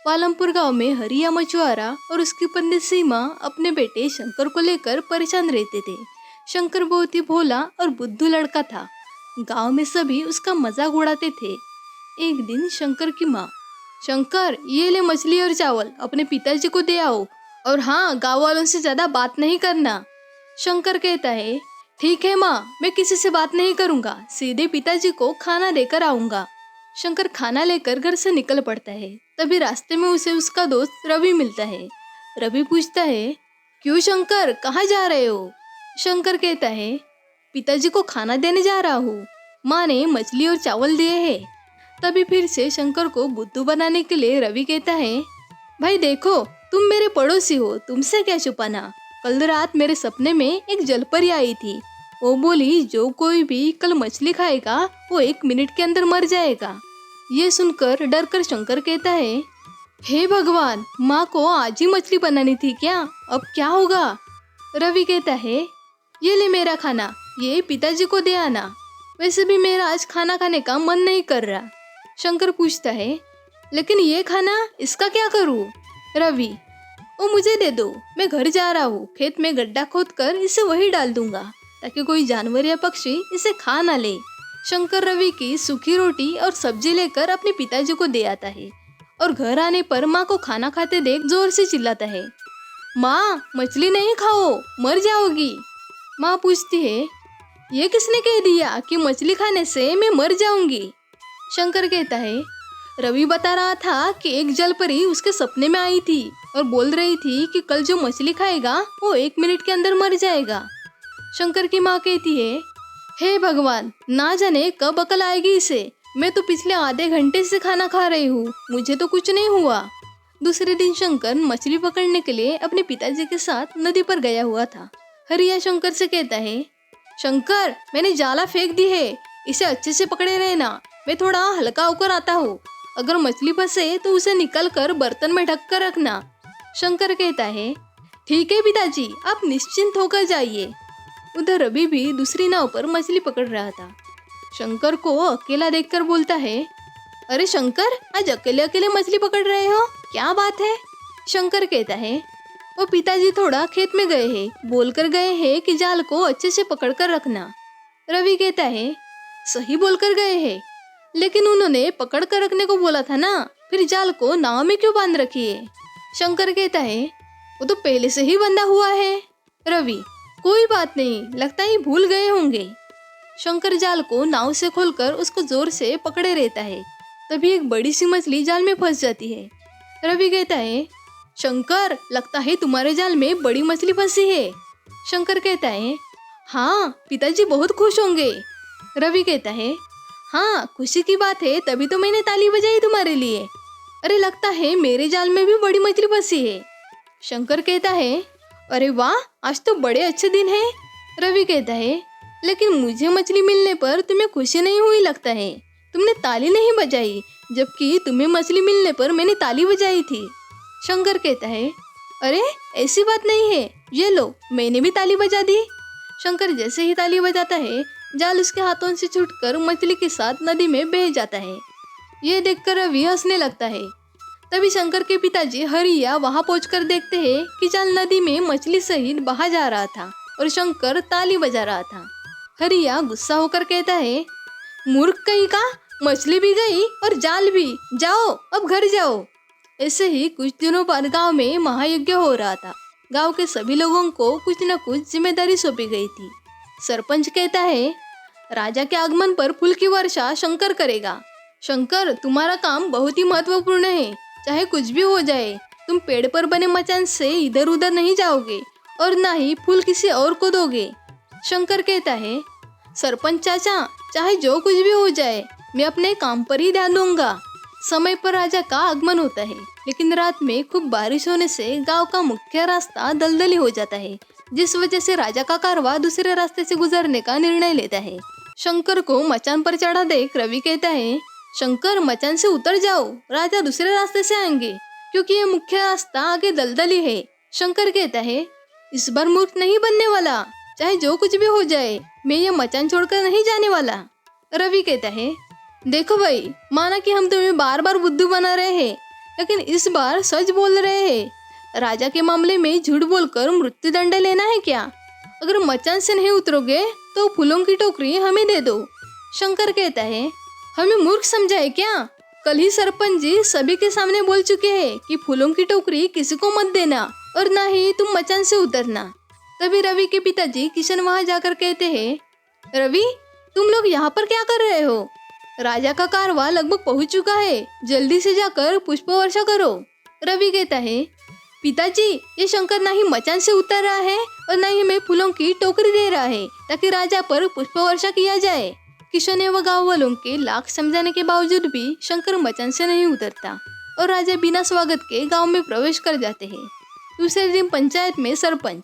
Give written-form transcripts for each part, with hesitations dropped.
पालमपुर गांव में हरिया मछुआरा और उसकी पत्नी सीमा अपने बेटे शंकर को लेकर परेशान रहते थे। शंकर बहुत ही भोला और बुद्धू लड़का था। गांव में सभी उसका मजाक उड़ाते थे। एक दिन शंकर की माँ, शंकर ये ले मछली और चावल, अपने पिताजी को दे आओ, और हाँ, गांव वालों से ज्यादा बात नहीं करना। शंकर कहता है, ठीक है माँ, मैं किसी से बात नहीं करूँगा, सीधे पिताजी को खाना देकर आऊँगा। शंकर खाना लेकर घर से निकल पड़ता है। तभी रास्ते में उसे उसका दोस्त रवि मिलता है। रवि पूछता है, क्यों शंकर, कहाँ जा रहे हो? शंकर कहता है, पिताजी को खाना देने जा रहा हूँ, माँ ने मछली और चावल दिए हैं। तभी फिर से शंकर को बुद्धू बनाने के लिए रवि कहता है, भाई देखो, तुम मेरे पड़ोसी हो, तुमसे क्या छुपाना। कल रात मेरे सपने में एक जलपरी आई थी। वो बोली, जो कोई भी कल मछली खाएगा वो 1 मिनट के अंदर मर जाएगा। ये सुनकर डर कर शंकर कहता है, हे भगवान, माँ को आज ही मछली बनानी थी क्या? अब क्या होगा? रवि कहता है, ये ले मेरा खाना, ये पिताजी को दे आना। वैसे भी मेरा आज खाना खाने का मन नहीं कर रहा। शंकर पूछता है, लेकिन ये खाना, इसका क्या करूँ? रवि, वो मुझे दे दो, मैं घर जा रहा हूँ, खेत में गड्ढा खोदकर इसे वही डाल दूंगा ताकि कोई जानवर या पक्षी इसे खा ना ले। शंकर रवि की सूखी रोटी और सब्जी लेकर अपने पिताजी को दे आता है और घर आने पर माँ को खाना खाते देख जोर से चिल्लाता है, माँ, मछली नहीं खाओ, मर जाओगी। माँ पूछती है, ये किसने कह दिया कि मछली खाने से मैं मर जाऊंगी? शंकर कहता है, रवि बता रहा था कि एक जलपरी उसके सपने में आई थी और बोल रही थी कि कल जो मछली खाएगा वो 1 मिनट के अंदर मर जाएगा। शंकर की माँ कहती है, हे भगवान, ना जाने कब अकल आएगी इसे, मैं तो पिछले आधे घंटे से खाना खा रही हूँ, मुझे तो कुछ नहीं हुआ। दूसरे दिन शंकर मछली पकड़ने के लिए अपने पिताजी के साथ नदी पर गया हुआ था। हरिया शंकर से कहता है, शंकर, मैंने जाला फेंक दी है, इसे अच्छे से पकड़े रहना, मैं थोड़ा हल्का होकर आता हूँ, अगर मछली फंसे तो उसे निकल कर बर्तन में ढक कर रखना। शंकर कहता है, ठीक है पिताजी, आप निश्चिंत होकर जाइए। उधर रवि भी दूसरी नाव पर मछली पकड़ रहा था। शंकर को अकेला देखकर बोलता है, अरे शंकर, आज अकेले अकेले मछली पकड़ रहे हो, क्या बात है? शंकर कहता है, वो पिताजी थोड़ा खेत में गए हैं, बोलकर गए हैं कि जाल को अच्छे से पकड़ कर रखना। रवि कहता है, सही बोलकर गए हैं, लेकिन उन्होंने पकड़ कर रखने को बोला था ना, फिर जाल को नाव में क्यों बांध रखी है? शंकर कहता है, वो तो पहले से ही बंधा हुआ है। रवि, कोई बात नहीं, लगता है भूल गए होंगे। शंकर जाल को नाव से खोलकर उसको जोर से पकड़े रहता है। तभी एक बड़ी सी मछली जाल में फंस जाती है। रवि कहता है, शंकर, लगता है तुम्हारे जाल में बड़ी मछली फंसी है। शंकर कहता है, हाँ, पिताजी बहुत खुश होंगे। रवि कहता है, हाँ, खुशी की बात है, तभी तो मैंने ताली बजाई तुम्हारे लिए। अरे लगता है मेरे जाल में भी बड़ी मछली फंसी है। शंकर कहता है, अरे वाह, आज तो बड़े अच्छे दिन है। रवि कहता है, लेकिन मुझे मछली मिलने पर तुम्हें खुशी नहीं हुई लगता है, तुमने ताली नहीं बजाई, जबकि तुम्हें मछली मिलने पर मैंने ताली बजाई थी। शंकर कहता है, अरे ऐसी बात नहीं है, ये लो, मैंने भी ताली बजा दी। शंकर जैसे ही ताली बजाता है, जाल उसके हाथों से छूटकर मछली के साथ नदी में बह जाता है। ये देखकर रवि हंसने लगता है। तभी शंकर के पिताजी हरिया वहां पहुंचकर देखते हैं कि जाल नदी में मछली सहित बहा जा रहा था और शंकर ताली बजा रहा था। हरिया गुस्सा होकर कहता है, मूर्ख कहीं का, मछली भी गई और जाल भी, जाओ अब घर जाओ। ऐसे ही कुछ दिनों बाद गांव में महायज्ञ हो रहा था। गांव के सभी लोगों को कुछ न कुछ जिम्मेदारी सौंपी गई थी। सरपंच कहता है, राजा के आगमन पर फूल की वर्षा शंकर करेगा। शंकर, तुम्हारा काम बहुत ही महत्वपूर्ण है, चाहे कुछ भी हो जाए, तुम पेड़ पर बने मचान से इधर उधर नहीं जाओगे और ना ही फूल किसी और को दोगे। शंकर कहता है, सरपंच चाचा, चाहे जो कुछ भी हो जाए, मैं अपने काम पर ही ध्यान दूंगा। समय पर राजा का आगमन होता है, लेकिन रात में खूब बारिश होने से गांव का मुख्य रास्ता दलदली हो जाता है, जिस वजह से राजा का कारवां दूसरे रास्ते से गुजरने का निर्णय लेता है। शंकर को मचान पर चढ़ा देख रवि कहता है, शंकर, मचान से उतर जाओ, राजा दूसरे रास्ते से आएंगे, क्योंकि ये मुख्य रास्ता आगे दलदली है। शंकर कहता है, इस बार मूर्ख नहीं बनने वाला, चाहे जो कुछ भी हो जाए, मैं ये मचान छोड़कर नहीं जाने वाला। रवि कहता है, देखो भाई, माना कि हम तुम्हें बार बार बुद्धू बना रहे हैं, लेकिन इस बार सच बोल रहे हैं। राजा के मामले में झूठ बोलकर मृत्युदंड लेना है क्या? अगर मचान से नहीं उतरोगे तो फूलों की टोकरी हमें दे दो। शंकर कहता है, हमें मूर्ख समझा है क्या? कल ही सरपंच जी सभी के सामने बोल चुके हैं कि फूलों की टोकरी किसी को मत देना और ना ही तुम मचान से उतरना। तभी रवि के पिताजी किशन वहां जाकर कहते हैं, रवि तुम लोग यहाँ पर क्या कर रहे हो? राजा का कारवां लगभग पहुंच चुका है, जल्दी से जाकर पुष्प वर्षा करो। रवि कहता है, पिताजी ये शंकर ना ही मचान से उतर रहा है और ना ही हमें फूलों की टोकरी दे रहा है ताकि राजा पर पुष्प वर्षा किया जाए। किशन एवं गाँव वालों के लाख समझाने के बावजूद भी शंकर मचान से नहीं उतरता और राजा बिना स्वागत के गांव में प्रवेश कर जाते हैं। दूसरे दिन पंचायत में सरपंच,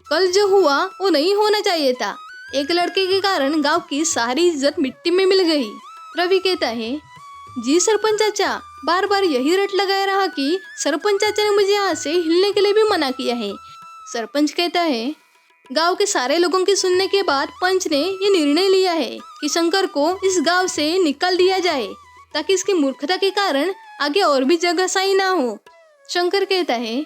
कल जो हुआ वो नहीं होना चाहिए था। एक लड़के के कारण गांव की सारी इज्जत मिट्टी में मिल गई। रवि कहता है, जी सरपंच चाचा, बार बार यही रट लगाया रहा कि सरपंच चाचा ने मुझे यहाँ से हिलने के लिए भी मना किया है। सरपंच कहता है, गांव के सारे लोगों की सुनने के बाद पंच ने ये निर्णय लिया है कि शंकर को इस गांव से निकाल दिया जाए ताकि इसकी मूर्खता के कारण आगे और भी जगहसाई ना हो। शंकर कहता है,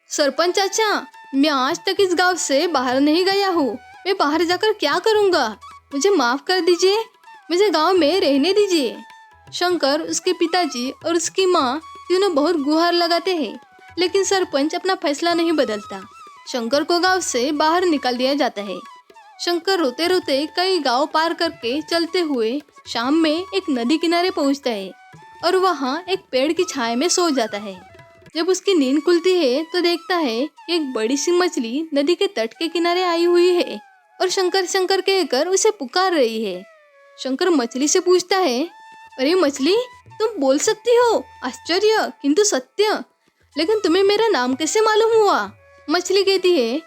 सरपंच चाचा, मैं आज तक इस गांव से बाहर नहीं गया हूँ। मैं बाहर जाकर क्या करूँगा? मुझे माफ कर दीजिए, मुझे गांव में रहने दीजिए। शंकर, उसके पिताजी और उसकी माँ तीनों बहुत गुहार लगाते हैं, लेकिन सरपंच अपना फैसला नहीं बदलता। शंकर को गांव से बाहर निकाल दिया जाता है। शंकर रोते रोते कई गांव पार करके चलते हुए शाम में एक नदी किनारे पहुंचता है और वहां एक पेड़ की छाया में सो जाता है। जब उसकी नींद खुलती है तो देखता है कि एक बड़ी सी मछली नदी के तट के किनारे आई हुई है और शंकर शंकर कहकर उसे पुकार रही है। शंकर मछली से पूछता है, अरे मछली, तुम बोल सकती हो? आश्चर्य किंतु सत्य। लेकिन तुम्हें मेरा नाम कैसे मालूम हुआ? मछली कहती है,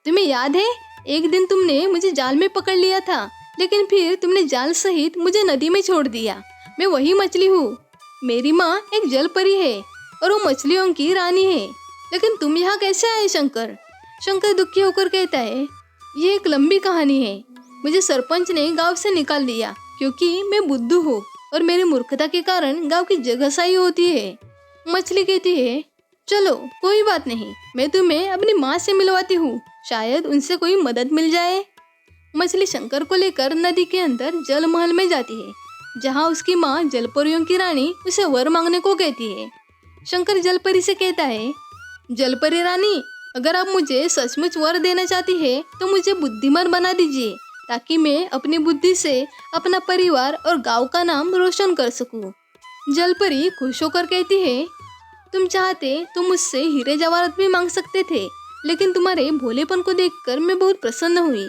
तुम्हें याद है एक दिन तुमने मुझे जाल में पकड़ लिया था, लेकिन फिर तुमने जाल सहित मुझे नदी में छोड़ दिया। मैं वही मछली हूँ। मेरी माँ एक जल परी है और वो मछलियों की रानी है। लेकिन तुम यहाँ कैसे आए शंकर? शंकर दुखी होकर कहता है, ये एक लंबी कहानी है। मुझे सरपंच ने गांव से निकाल दिया क्योंकि मैं बुद्धू हूँ और मेरी मूर्खता के कारण गांव की जगहसाई होती है। मछली कहती है, चलो कोई बात नहीं, मैं तुम्हें अपनी माँ से मिलवाती हूँ, शायद उनसे कोई मदद मिल जाए। मछली शंकर को लेकर नदी के अंदर जल महल में जाती है, जहाँ उसकी माँ जलपरियों की रानी उसे वर मांगने को कहती है। शंकर जलपरी से कहता है, जलपरी रानी, अगर आप मुझे सचमुच वर देना चाहती है तो मुझे बुद्धिमान बना दीजिए ताकि मैं अपनी बुद्धि से अपना परिवार और गांव का नाम रोशन कर सकूं। जलपरी खुश होकर कहती है, तुम चाहते तो मुझसे हीरे जवाहरात भी मांग सकते थे, लेकिन तुम्हारे भोलेपन को देखकर मैं बहुत प्रसन्न हुई।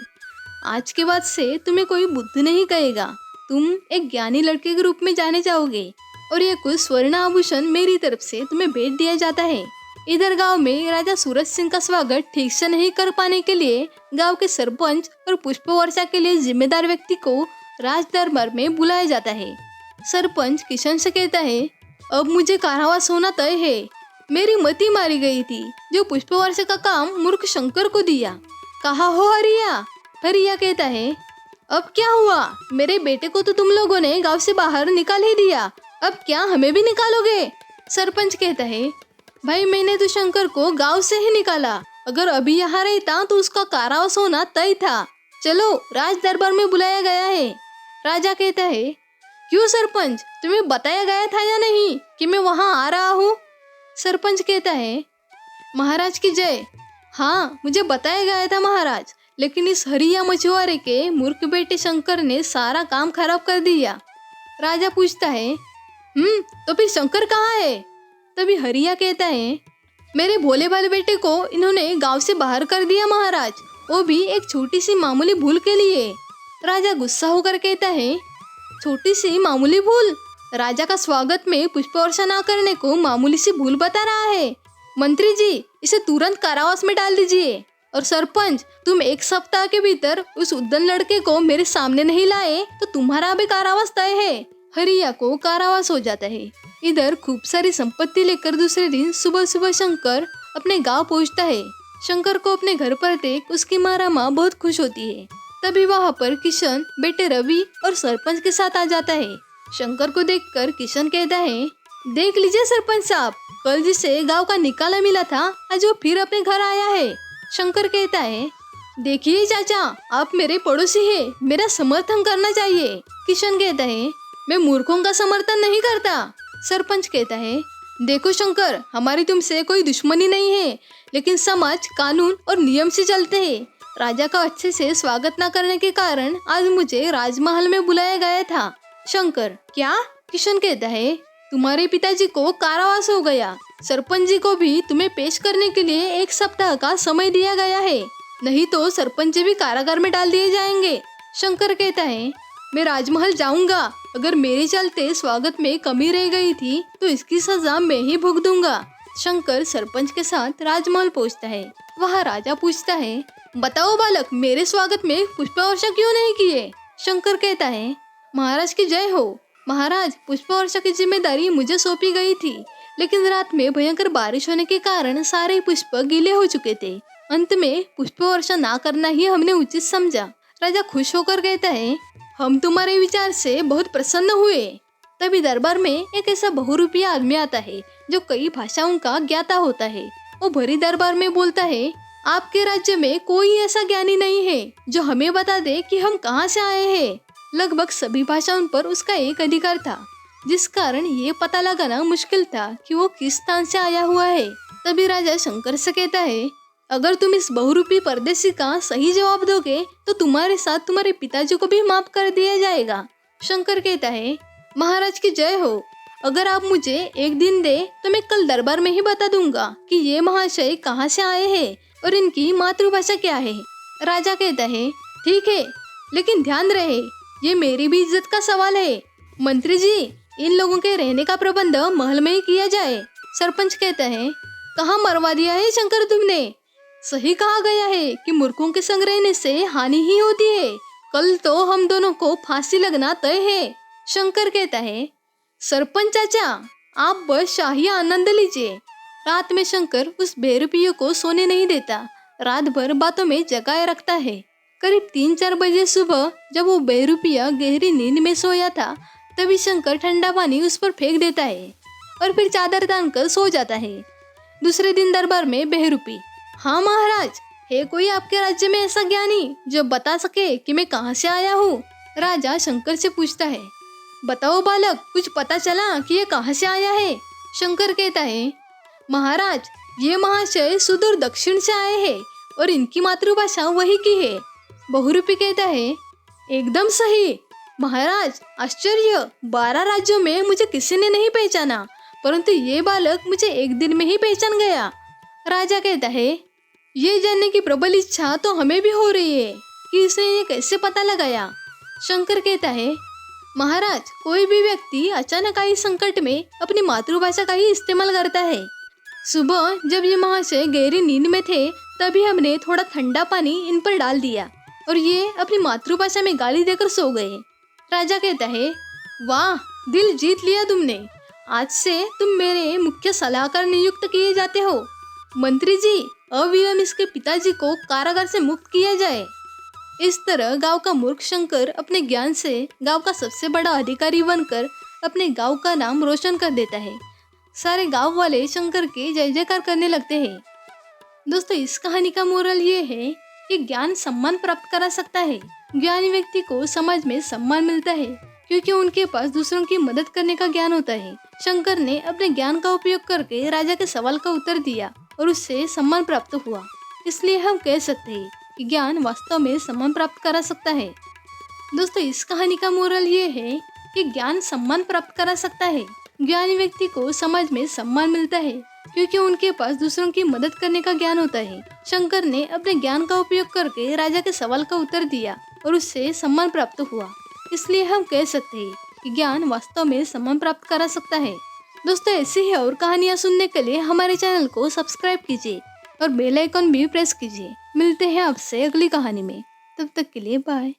आज के बाद से तुम्हें कोई बुद्धू नहीं कहेगा, तुम एक ज्ञानी लड़के के रूप में जाने जाओगे और ये कुछ स्वर्ण आभूषण मेरी तरफ से तुम्हें भेंट दिया जाता है। इधर गांव में राजा सूरज सिंह का स्वागत ठीक से नहीं कर पाने के लिए गांव के सरपंच और पुष्प वर्षा के लिए जिम्मेदार व्यक्ति को राज दरबार में बुलाया जाता है। सरपंच किशन से कहता है, अब मुझे कारावास होना तय है। मेरी मती मारी गई थी जो पुष्प वर्षा का काम मूर्ख शंकर को दिया। कहा हो हरिया? हरिया कहता है, अब क्या हुआ? मेरे बेटे को तो तुम लोगों ने गांव से बाहर निकाल ही दिया, अब क्या हमें भी निकालोगे? सरपंच कहता है, भाई मैंने तो शंकर को गांव से ही निकाला, अगर अभी यहाँ रहता तो उसका कारावास होना तय था। चलो राज दरबार में बुलाया गया है। राजा कहता है, क्यों सरपंच, तुम्हें बताया गया था या नहीं कि मैं वहाँ आ रहा हूँ? सरपंच कहता है, महाराज की जय। हाँ मुझे बताया गया था महाराज, लेकिन इस हरिया मछुआरे के मूर्ख बेटे शंकर ने सारा काम खराब कर दिया। राजा पूछता है, तो फिर शंकर कहाँ है? तभी हरिया कहता है, मेरे भोले भाले बेटे को इन्होंने गांव से बाहर कर दिया महाराज, वो भी एक छोटी सी मामूली भूल के लिए। राजा गुस्सा होकर कहता है, छोटी सी मामूली भूल? राजा का स्वागत में पुष्प वर्षा न करने को मामूली सी भूल बता रहा है? मंत्री जी, इसे तुरंत कारावास में डाल दीजिए। और सरपंच, तुम एक सप्ताह के भीतर उस उद्दन लड़के को मेरे सामने नहीं लाए तो तुम्हारा भी कारावास तय है। हरिया को कारावास हो जाता है। इधर खूब सारी संपत्ति लेकर दूसरे दिन सुबह सुबह शंकर अपने गांव पहुंचता है। शंकर को अपने घर पर देख उसकी माँ रमा बहुत खुश होती है। तभी वहाँ पर किशन बेटे रवि और सरपंच के साथ आ जाता है। शंकर को देखकर किशन कहता है, देख लीजिए सरपंच साहब, कल जिसे गांव का निकाला मिला था, आज वो फिर अपने घर आया है। शंकर कहता है, देखिए चाचा, आप मेरे पड़ोसी हैं, मेरा समर्थन करना चाहिए। किशन कहता है, मैं मूर्खों का समर्थन नहीं करता। सरपंच कहता है, देखो शंकर, हमारी तुमसे कोई दुश्मनी नहीं है, लेकिन समाज कानून और नियम से चलते हैं। राजा का अच्छे से स्वागत न करने के कारण आज मुझे राजमहल में बुलाया गया था। शंकर, क्या? किशन कहता है, तुम्हारे पिताजी को कारावास हो गया। सरपंच जी को भी तुम्हें पेश करने के लिए 1 सप्ताह का समय दिया गया है, नहीं तो सरपंच जी भी कारागार में डाल दिए जाएंगे। शंकर कहता है, मैं राजमहल जाऊंगा। अगर मेरे चलते स्वागत में कमी रह गई थी तो इसकी सजा मैं ही भुगत दूंगा। शंकर सरपंच के साथ राजमहल पहुंचता है। वहाँ राजा पूछता है, बताओ बालक, मेरे स्वागत में पुष्प वर्षा क्यों नहीं किए? शंकर कहता है, महाराज की जय हो। महाराज, पुष्प वर्षा की जिम्मेदारी मुझे सौंपी गई थी, लेकिन रात में भयंकर बारिश होने के कारण सारे पुष्प गीले हो चुके थे। अंत में पुष्प वर्षा ना करना ही हमने उचित समझा। राजा खुश होकर कहता है, हम तुम्हारे विचार से बहुत प्रसन्न हुए। तभी दरबार में एक ऐसा बहुरूपी आदमी आता है जो कई भाषाओं का ज्ञाता होता है। वो भरी दरबार में बोलता है, आपके राज्य में कोई ऐसा ज्ञानी नहीं है जो हमें बता दे कि हम कहाँ से आए हैं। लगभग सभी भाषाओं पर उसका एक अधिकार था, जिस कारण ये पता लगाना मुश्किल था कि वो किस स्थान से आया हुआ है। तभी राजा शंकर से कहता है, अगर तुम इस बहुरूपी परदेसी का सही जवाब दोगे तो तुम्हारे साथ तुम्हारे पिताजी को भी माफ कर दिया जाएगा। शंकर कहता है, महाराज की जय हो। अगर आप मुझे 1 दिन दे तो मैं कल दरबार में ही बता दूंगा कि ये महाशय कहाँ से आए हैं और इनकी मातृभाषा क्या है। राजा कहता है, ठीक है, लेकिन ध्यान रहे, ये मेरी भी इज्जत का सवाल है। मंत्री जी, इन लोगों के रहने का प्रबंध महल में ही किया जाए। सरपंच कहता है, कहाँ मरवा दिया है शंकर तुमने? सही कहा गया है कि मूर्खों के संग रहने से हानि ही होती है। कल तो हम दोनों को फांसी लगना तय है। शंकर कहता है, सरपंच चाचा, आप बस शाही आनंद लीजिए। रात में शंकर उस बेरुपिये को सोने नहीं देता, रात भर बातों में जगाए रखता है। करीब 3-4 बजे सुबह जब वो बेरुपिया गहरी नींद में सोया था, तभी शंकर ठंडा पानी उस पर फेंक देता है और फिर चादर तान कर सो जाता है। दूसरे दिन दरबार में बेहरूपी, हाँ महाराज, है कोई आपके राज्य में ऐसा ज्ञानी जो बता सके कि मैं कहाँ से आया हूँ? राजा शंकर से पूछता है, बताओ बालक, कुछ पता चला कि ये कहाँ से आया है? शंकर कहता है, महाराज, ये महाशय सुदूर दक्षिण से आए हैं और इनकी मातृभाषा वही की है। बहुरूपी कहता है, एकदम सही महाराज, आश्चर्य, 12 राज्यों में मुझे किसी ने नहीं पहचाना, परंतु ये बालक मुझे 1 दिन में ही पहचान गया। राजा कहता है, ये जानने की प्रबल इच्छा तो हमें भी हो रही है कि इसने ये कैसे पता लगाया। शंकर कहता है, महाराज, कोई भी व्यक्ति अचानक आई संकट में अपनी मातृभाषा का ही इस्तेमाल करता है। सुबह जब ये महाशय गहरी नींद में थे, तभी हमने थोड़ा ठंडा पानी इन पर डाल दिया और ये अपनी मातृभाषा में गाली देकर सो गए। राजा कहता है, वाह, दिल जीत लिया तुमने। आज से तुम मेरे मुख्य सलाहकार नियुक्त किए जाते हो। मंत्री जी, अविलंब इसके पिताजी को कारागार से मुक्त किया जाए। इस तरह गांव का मूर्ख शंकर अपने ज्ञान से गांव का सबसे बड़ा अधिकारी बनकर अपने गांव का नाम रोशन कर देता है। सारे गांव वाले शंकर के जय जयकार करने लगते हैं। दोस्तों, इस कहानी का मोरल ये है कि ज्ञान सम्मान प्राप्त करा सकता है। ज्ञानी व्यक्ति को समाज में सम्मान मिलता है क्योंकि उनके पास दूसरों की मदद करने का ज्ञान होता है। शंकर ने अपने ज्ञान का उपयोग करके राजा के सवाल का उत्तर दिया और उससे सम्मान प्राप्त हुआ। इसलिए हम कह सकते हैं कि ज्ञान वास्तव में सम्मान प्राप्त करा सकता है। दोस्तों, इस कहानी का मोरल ये है कि ज्ञान सम्मान प्राप्त करा सकता है। ज्ञानी व्यक्ति को समाज में सम्मान मिलता है क्योंकि उनके पास दूसरों की मदद करने का ज्ञान होता है। शंकर ने अपने ज्ञान का उपयोग करके राजा के सवाल का उत्तर दिया और उससे सम्मान प्राप्त हुआ। इसलिए हम कह सकते हैं कि ज्ञान वास्तव में सम्मान प्राप्त करा सकता है। दोस्तों, ऐसी ही और कहानियाँ सुनने के लिए हमारे चैनल को सब्सक्राइब कीजिए और बेल आइकन भी प्रेस कीजिए। मिलते हैं आपसे अगली कहानी में, तब तक के लिए बाय।